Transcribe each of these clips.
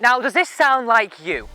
Now, does this sound like you?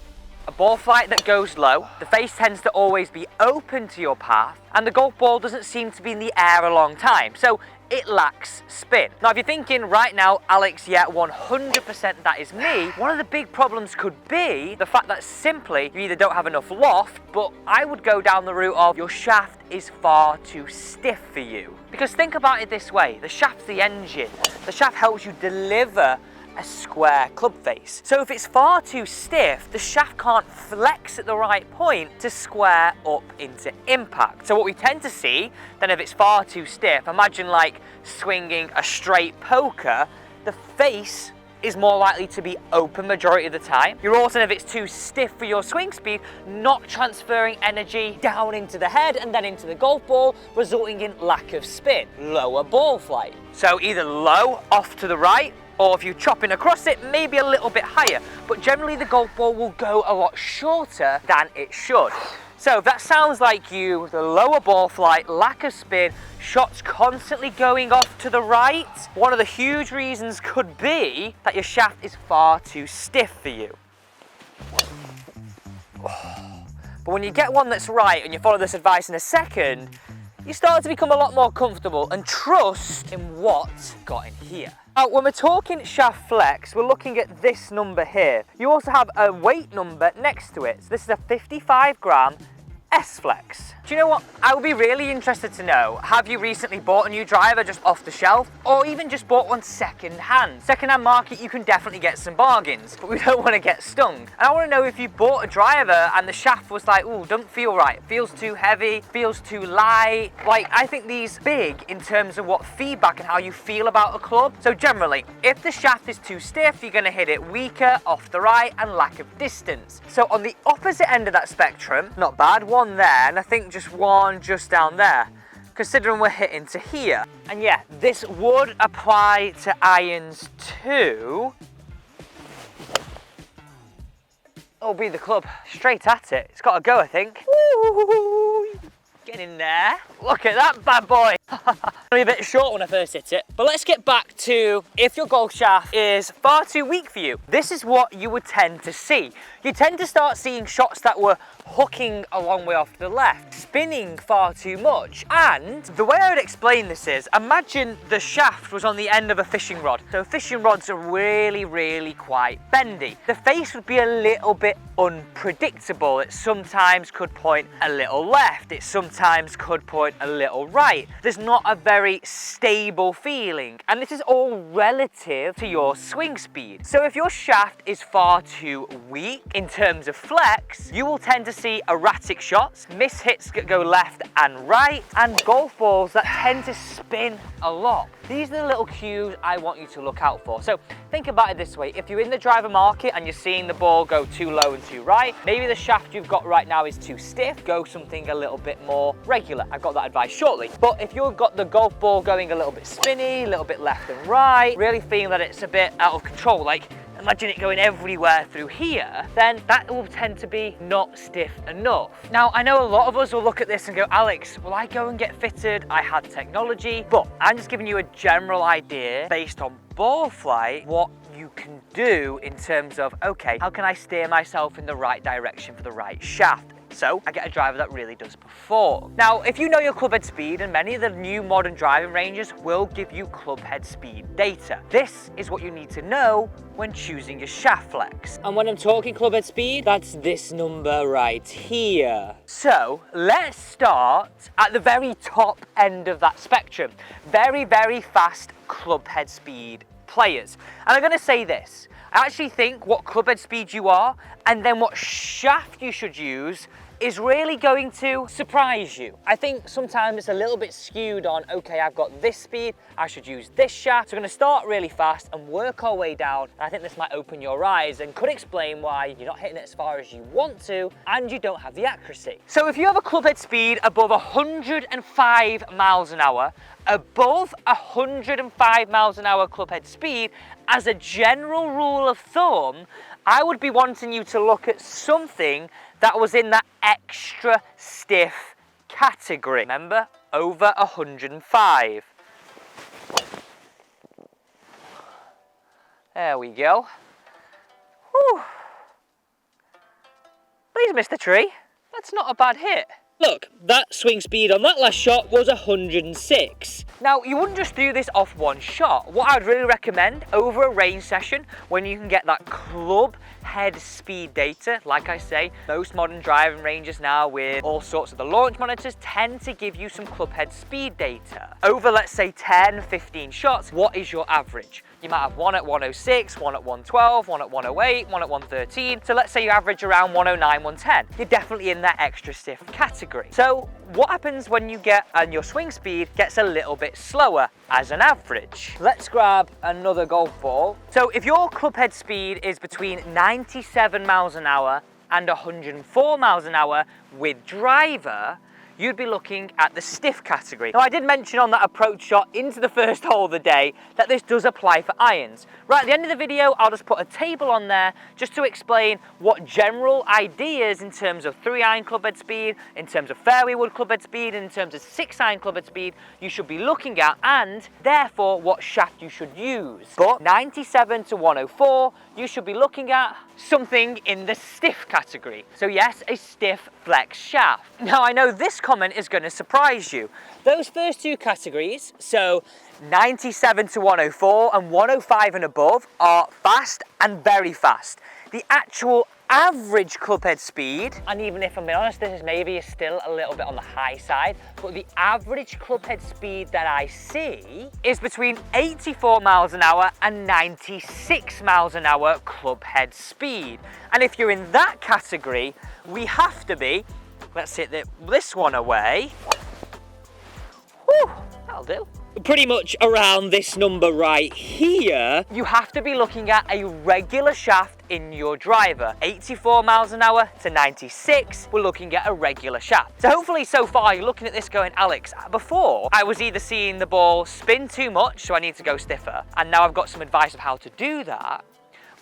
A ball flight that goes low, the face tends to always be open to your path, and the golf ball doesn't seem to be in the air a long time, so it lacks spin. Now, if you're thinking right now, Alex, yeah, 100% that is me, one of the big problems could be the fact that simply you either don't have enough loft, but I would go down the route of your shaft is far too stiff for you. Because think about it this way, the shaft's the engine. The shaft helps you deliver a square club face. So if it's far too stiff, the shaft can't flex at the right point to square up into impact. So what we tend to see, then if it's far too stiff, imagine like swinging a straight poker, the face is more likely to be open majority of the time. You're also, if it's too stiff for your swing speed, not transferring energy down into the head and then into the golf ball, resulting in lack of spin, lower ball flight. So either low off to the right, or if you're chopping across it, maybe a little bit higher. But generally the golf ball will go a lot shorter than it should. So if that sounds like you, the lower ball flight, lack of spin, shots constantly going off to the right, one of the huge reasons could be that your shaft is far too stiff for you. But when you get one that's right, and you follow this advice in a second, you start to become a lot more comfortable and trust in what got in here. Now, when we're talking shaft flex, we're looking at this number here. You also have a weight number next to it. So this is a 55 gram S-Flex. Do you know what? I would be really interested to know, have you recently bought a new driver just off the shelf, or even just bought one second hand? Second hand market, you can definitely get some bargains, but we don't want to get stung. And I want to know if you bought a driver and the shaft was like, ooh, don't feel right, feels too heavy, feels too light. Like, I think these big in terms of what feedback and how you feel about a club. So generally, if the shaft is too stiff, you're going to hit it weaker, off the right, and lack of distance. So on the opposite end of that spectrum, not bad, one there, and I think just one just down there, considering we're hitting to here. And yeah, this would apply to irons too. Oh, be the club, straight at it. It's got to go, I think. Woo! Get in there. Look at that bad boy. A bit short when I first hit it. But let's get back to if your golf shaft is far too weak for you. This is what you would tend to see. You tend to start seeing shots that were hooking a long way off to the left, spinning far too much. And the way I would explain this is, imagine the shaft was on the end of a fishing rod. So fishing rods are really, really quite bendy. The face would be a little bit unpredictable. It sometimes could point a little left. It sometimes could point a little right. There's not a very stable feeling. And this is all relative to your swing speed. So if your shaft is far too weak in terms of flex, you will tend to see erratic shots, miss hits that go left and right, and golf balls that tend to spin a lot. These are the little cues I want you to look out for. So think about it this way. If you're in the driver market and you're seeing the ball go too low and too right, maybe the shaft you've got right now is too stiff, go something a little bit more regular. I've got that advice shortly. But if you've got the golf ball going a little bit spinny, a little bit left and right, really feeling that it's a bit out of control, like imagine it going everywhere through here, then that will tend to be not stiff enough. Now, I know a lot of us will look at this and go, Alex, will I go and get fitted? I had technology, but I'm just giving you a general idea based on ball flight, what you can do in terms of, okay, how can I steer myself in the right direction for the right shaft? So I get a driver that really does perform. Now, if you know your club head speed, and many of the new modern driving ranges will give you club head speed data. This is what you need to know when choosing your shaft flex. And when I'm talking club head speed, that's this number right here. So let's start at the very top end of that spectrum. Very, very fast club head speed players. And I'm going to say this. I actually think what club head speed you are and then what shaft you should use is really going to surprise you. I think sometimes it's a little bit skewed on, okay, I've got this speed, I should use this shaft. So we're going to start really fast and work our way down. And I think this might open your eyes and could explain why you're not hitting it as far as you want to and you don't have the accuracy. So if you have a club head speed above 105 miles an hour, above 105 miles an hour club head speed, as a general rule of thumb, I would be wanting you to look at something that was in that extra stiff category. Remember, over 105. There we go. Whew. Please, Mr. Tree. That's not a bad hit. Look, that swing speed on that last shot was 106. Now, you wouldn't just do this off one shot. What I'd really recommend over a range session, when you can get that club head speed data, like I say, most modern driving ranges now with all sorts of the launch monitors tend to give you some club head speed data. Over, let's say, 10, 15 shots, what is your average? You might have one at 106, one at 112, one at 108, one at 113. So let's say you average around 109, 110. You're definitely in that extra stiff category. So what happens when you get, and your swing speed gets a little bit slower as an average? Let's grab another golf ball. So if your club head speed is between 97 miles an hour and 104 miles an hour with driver, you'd be looking at the stiff category. Now, I did mention on that approach shot into the first hole of the day that this does apply for irons. Right at the end of the video, I'll just put a table on there just to explain what general ideas in terms of 3-iron clubhead speed, in terms of fairway wood clubhead speed, and in terms of 6-iron clubhead speed you should be looking at, and therefore what shaft you should use. But 97 to 104, you should be looking at something in the stiff category. So yes, a stiff flex shaft. Now, I know this comment is going to surprise you. Those first two categories, so 97 to 104 and 105 and above, are fast and very fast. The actual average clubhead speed, and even if I'm being honest, this is maybe still a little bit on the high side, but the average clubhead speed that I see is between 84 miles an hour and 96 miles an hour clubhead speed. And if you're in that category, we have to be, let's hit this one away. Whew, that'll do. Pretty much around this number right here, you have to be looking at a regular shaft in your driver. 84 miles an hour to 96, we're looking at a regular shaft. So hopefully so far you're looking at this going, Alex, before I was either seeing the ball spin too much, so I need to go stiffer, and now I've got some advice of how to do that,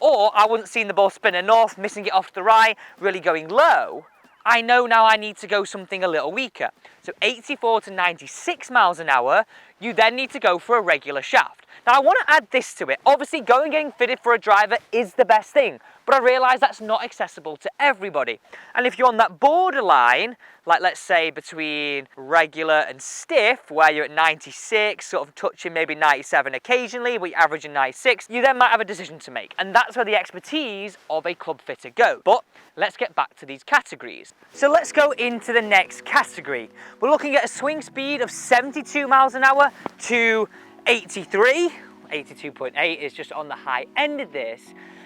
or I wasn't seeing the ball spin enough, missing it off to the right, really going low. I know now I need to go something a little weaker. So 84 to 96 miles an hour, you then need to go for a regular shaft. Now, I want to add this to it. Obviously, going and getting fitted for a driver is the best thing, but I realise that's not accessible to everybody. And if you're on that borderline, like let's say between regular and stiff, where you're at 96, sort of touching maybe 97 occasionally, but you're averaging 96, you then might have a decision to make. And that's where the expertise of a club fitter go. But let's get back to these categories. So let's go into the next category. We're looking at a swing speed of 72 miles an hour to 83. 82.8 is just on the high end of this.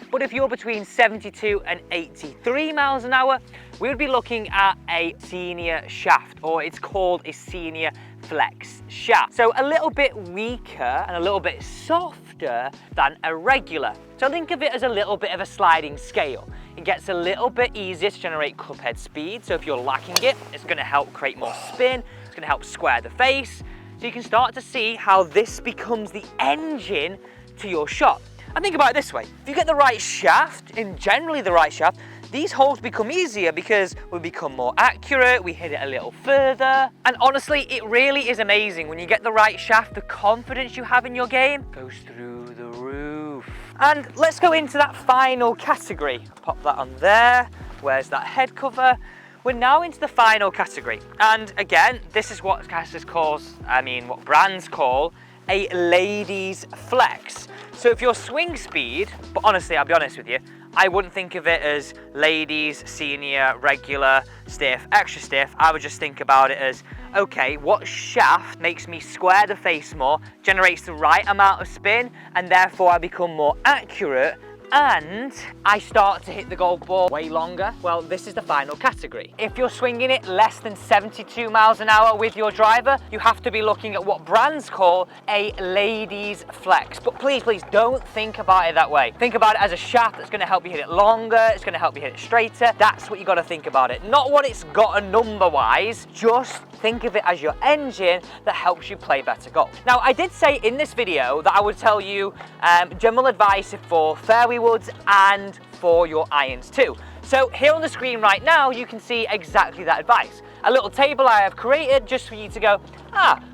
But if you're between 72 and 83 miles an hour, we would be looking at a senior shaft, or it's called a senior flex shaft. So a little bit weaker and a little bit softer than a regular. So think of it as a little bit of a sliding scale. It gets a little bit easier to generate clubhead speed. So if you're lacking it, it's going to help create more spin. It's going to help square the face. So you can start to see how this becomes the engine to your shot. And think about it this way, if you get the right shaft, and generally the right shaft, these holes become easier because we become more accurate, we hit it a little further. And honestly, it really is amazing. When you get the right shaft, the confidence you have in your game goes through the roof. And let's go into that final category. Pop that on there. Where's that head cover? We're now into the final category. And again, this is what what brands call a ladies flex. So if your swing speed, but honestly, I'll be honest with you, I wouldn't think of it as ladies, senior, regular, stiff, extra stiff. I would just think about it as, okay, what shaft makes me square the face more, generates the right amount of spin, and therefore I become more accurate, and I start to hit the golf ball way longer? Well, this is the final category. If you're swinging it less than 72 miles an hour with your driver, you have to be looking at what brands call a ladies flex. But please, please don't think about it that way. Think about it as a shaft that's going to help you hit it longer, it's going to help you hit it straighter. That's what you got to think about it. Not what it's got a number-wise, just think of it as your engine that helps you play better golf. Now, I did say in this video that I would tell you general advice for fairway woods and for your irons too. So here on the screen right now, you can see exactly that advice. a little table I have created just for you to go,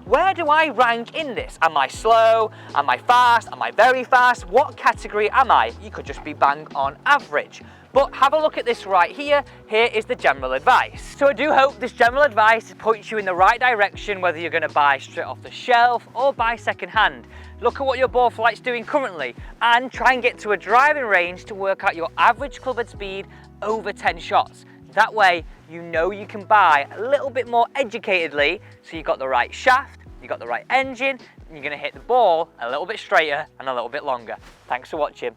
where do I rank in this? Am I slow? Am I fast? Am I very fast? What category am I? You could just be bang on average. But have a look at this right here. Here is the general advice. So I do hope this general advice points you in the right direction, whether you're going to buy straight off the shelf or buy second hand. Look at what your ball flight's doing currently and try and get to a driving range to work out your average club head speed over 10 shots. That way you know you can buy a little bit more educatedly, so you've got the right shaft, you've got the right engine, and you're going to hit the ball a little bit straighter and a little bit longer. Thanks for watching.